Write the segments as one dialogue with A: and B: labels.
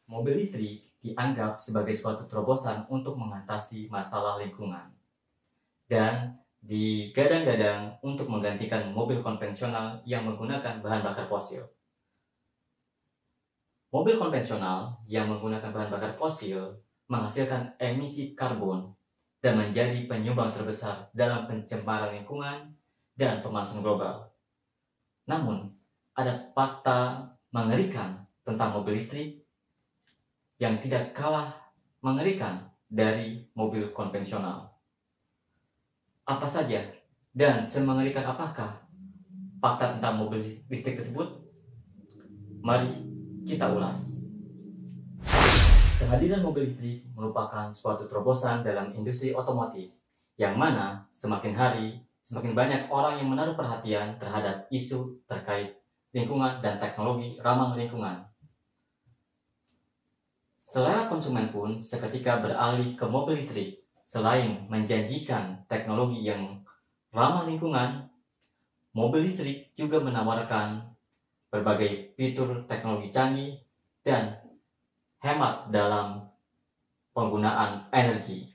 A: Mobil listrik dianggap sebagai suatu terobosan untuk mengatasi masalah lingkungan dan digadang-gadang untuk menggantikan mobil konvensional yang menggunakan bahan bakar fosil. Mobil konvensional yang menggunakan bahan bakar fosil menghasilkan emisi karbon dan menjadi penyumbang terbesar dalam pencemaran lingkungan dan pemanasan global. Namun, ada fakta mengerikan tentang mobil listrik yang tidak kalah mengerikan dari mobil konvensional. Apa saja dan semengerikan apakah fakta tentang mobil listrik tersebut? Mari kita ulas. Kehadiran mobil listrik merupakan suatu terobosan dalam industri otomotif, yang mana semakin hari semakin banyak orang yang menaruh perhatian terhadap isu terkait lingkungan dan teknologi ramah lingkungan. Selera konsumen pun seketika beralih ke mobil listrik. Selain menjanjikan teknologi yang ramah lingkungan, mobil listrik juga menawarkan berbagai fitur teknologi canggih dan hemat dalam penggunaan energi.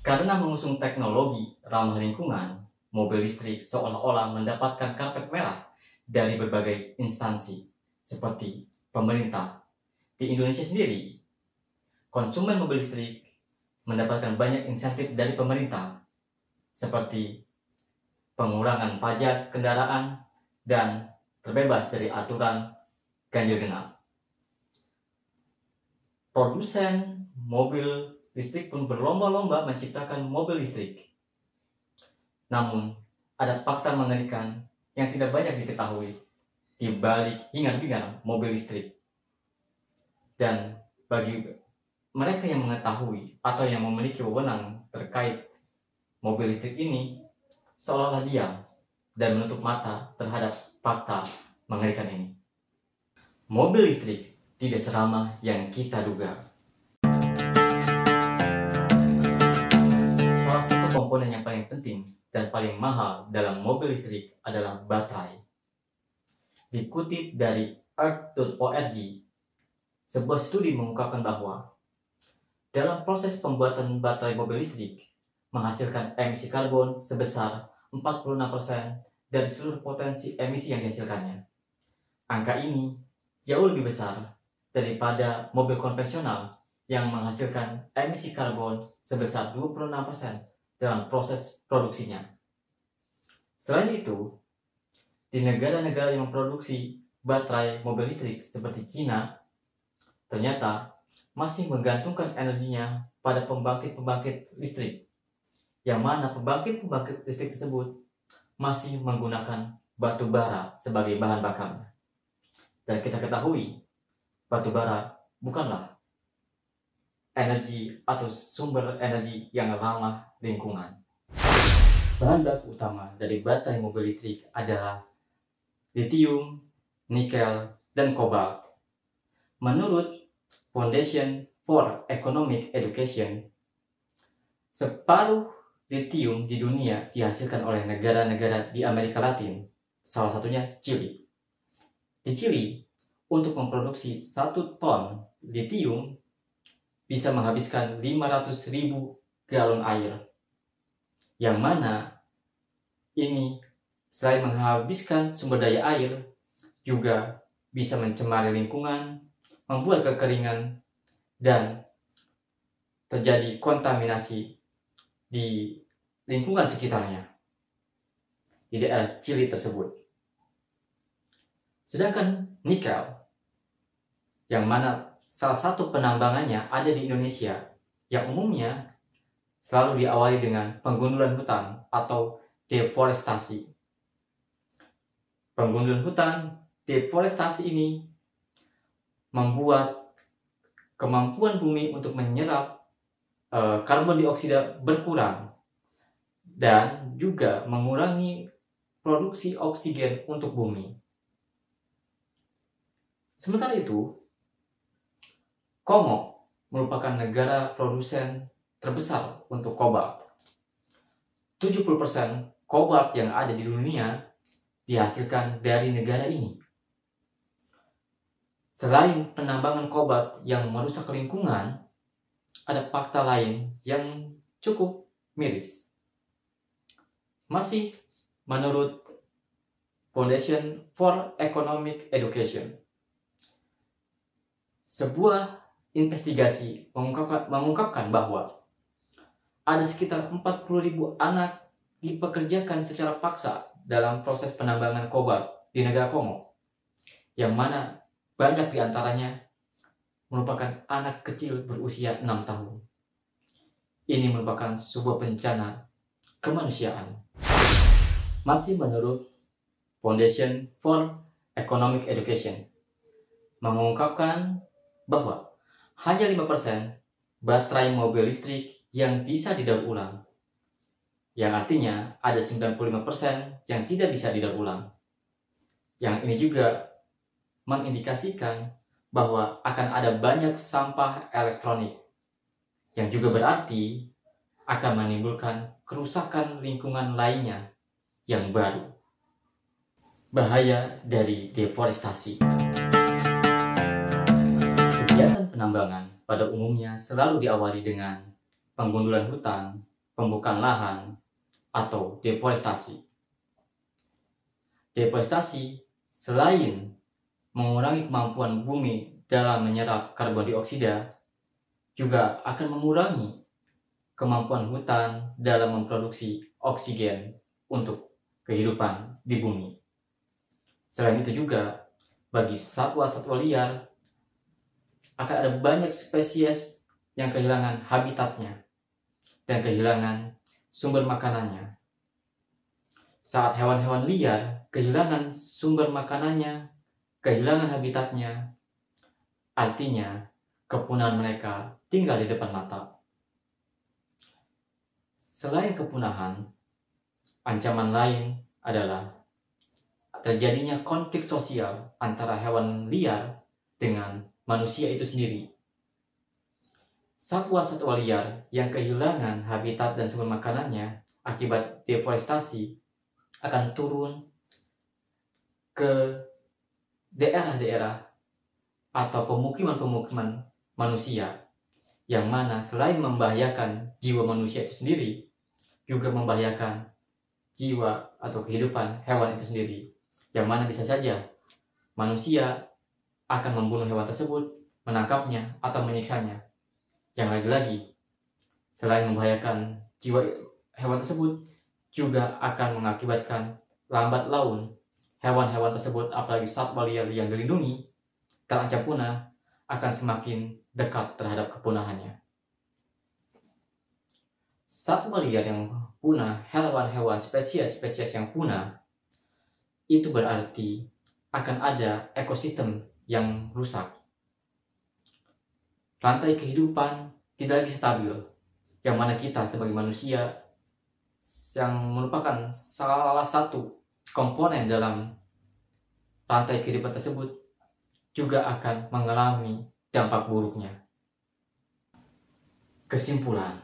A: Karena mengusung teknologi ramah lingkungan, mobil listrik seolah-olah mendapatkan karpet merah dari berbagai instansi seperti pemerintah. Di Indonesia sendiri, konsumen mobil listrik mendapatkan banyak insentif dari pemerintah, seperti pengurangan pajak kendaraan dan terbebas dari aturan ganjil genap. Produsen mobil listrik pun berlomba-lomba menciptakan mobil listrik. Namun, ada fakta mengerikan yang tidak banyak diketahui di balik hingar-bingar mobil listrik. Dan bagi mereka yang mengetahui atau yang memiliki wewenang terkait mobil listrik ini, seolah-olah diam dan menutup mata terhadap fakta mengerikan ini. Mobil listrik tidak seramah yang kita duga. Salah satu komponen yang paling penting dan paling mahal dalam mobil listrik adalah baterai. Dikutip dari earth.org, sebuah studi mengungkapkan bahwa dalam proses pembuatan baterai mobil listrik menghasilkan emisi karbon sebesar 46% dari seluruh potensi emisi yang dihasilkannya. Angka ini jauh lebih besar daripada mobil konvensional yang menghasilkan emisi karbon sebesar 26% dalam proses produksinya. Selain itu, di negara-negara yang memproduksi baterai mobil listrik seperti China, ternyata masih menggantungkan energinya pada pembangkit-pembangkit listrik, yang mana pembangkit-pembangkit listrik tersebut masih menggunakan batu bara sebagai bahan bakarnya. Dan kita ketahui, batu bara bukanlah energi atau sumber energi yang ramah lingkungan. Bahan baku utama dari baterai mobil listrik adalah litium, nikel, dan kobalt. Menurut Foundation for Economic Education, separuh litium di dunia dihasilkan oleh negara-negara di Amerika Latin, salah satunya Chili. Di Chili, untuk memproduksi 1 ton litium bisa menghabiskan 500.000 galon air, yang mana ini selain menghabiskan sumber daya air, juga bisa mencemari lingkungan, membuat kekeringan, dan terjadi kontaminasi di lingkungan sekitarnya di daerah Chili tersebut. Sedangkan nikel, yang mana salah satu penambangannya ada di Indonesia, yang umumnya selalu diawali dengan penggundulan hutan atau deforestasi. Penggundulan hutan, deforestasi ini membuat kemampuan bumi untuk menyerap karbon dioksida berkurang dan juga mengurangi produksi oksigen untuk bumi. Sementara itu, Kongo merupakan negara produsen terbesar untuk kobalt. 70% kobalt yang ada di dunia dihasilkan dari negara ini. Selain penambangan kobalt yang merusak lingkungan, ada fakta lain yang cukup miris. Masih menurut Foundation for Economic Education, sebuah investigasi mengungkapkan bahwa ada sekitar 40.000 anak dipekerjakan secara paksa dalam proses penambangan kobalt di negara Kongo, yang mana banyak diantaranya merupakan anak kecil berusia 6 tahun. Ini merupakan sebuah bencana kemanusiaan. Masih menurut Foundation for Economic Education, mengungkapkan bahwa hanya 5% baterai mobil listrik yang bisa didaur ulang, yang artinya ada 95% yang tidak bisa didaur ulang. Yang ini juga mengindikasikan bahwa akan ada banyak sampah elektronik, yang juga berarti akan menimbulkan kerusakan lingkungan lainnya yang baru. Bahaya dari deforestasi. Kegiatan penambangan pada umumnya selalu diawali dengan penggundulan hutan, pembukaan lahan, atau deforestasi. Deforestasi selain mengurangi kemampuan bumi dalam menyerap karbon dioksida, juga akan mengurangi kemampuan hutan dalam memproduksi oksigen untuk kehidupan di bumi. Selain itu juga, bagi satwa-satwa liar, akan ada banyak spesies yang kehilangan habitatnya dan kehilangan sumber makanannya. Saat hewan-hewan liar kehilangan sumber makanannya, kehilangan habitatnya, artinya kepunahan mereka tinggal di depan mata. Selain kepunahan, ancaman lain adalah terjadinya konflik sosial antara hewan liar dengan manusia itu sendiri. Satwa-satwa liar yang kehilangan habitat dan sumber makanannya akibat deforestasi akan turun ke daerah-daerah atau pemukiman-pemukiman manusia, yang mana selain membahayakan jiwa manusia itu sendiri, juga membahayakan jiwa atau kehidupan hewan itu sendiri, yang mana bisa saja manusia akan membunuh hewan tersebut, menangkapnya, atau menyiksanya. Yang lagi-lagi, selain membahayakan jiwa hewan tersebut, juga akan mengakibatkan lambat laun hewan-hewan tersebut, apalagi satwa liar yang dilindungi, terancam punah, akan semakin dekat terhadap kepunahannya. Satwa liar yang punah, hewan-hewan spesies-spesies yang punah, itu berarti akan ada ekosistem yang rusak. Rantai kehidupan tidak lagi stabil, yang mana kita sebagai manusia yang merupakan salah satu komponen dalam rantai kehidupan tersebut juga akan mengalami dampak buruknya. Kesimpulan,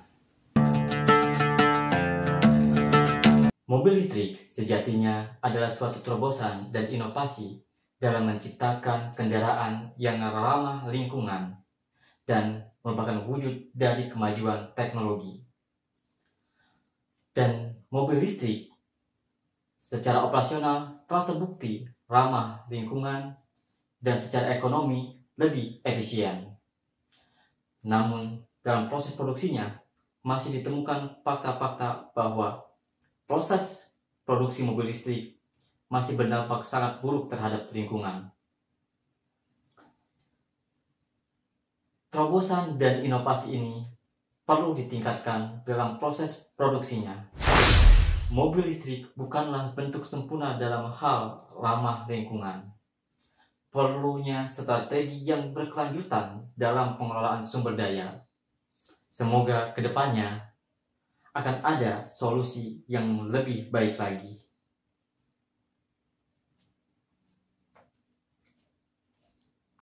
A: mobil listrik sejatinya adalah suatu terobosan dan inovasi dalam menciptakan kendaraan yang ramah lingkungan dan merupakan wujud dari kemajuan teknologi. Dan mobil listrik secara operasional telah terbukti ramah lingkungan dan secara ekonomi lebih efisien. Namun, dalam proses produksinya masih ditemukan fakta-fakta bahwa proses produksi mobil listrik masih berdampak sangat buruk terhadap lingkungan. Terobosan dan inovasi ini perlu ditingkatkan dalam proses produksinya. Mobil listrik bukanlah bentuk sempurna dalam hal ramah lingkungan. Perlunya strategi yang berkelanjutan dalam pengelolaan sumber daya. Semoga kedepannya akan ada solusi yang lebih baik lagi.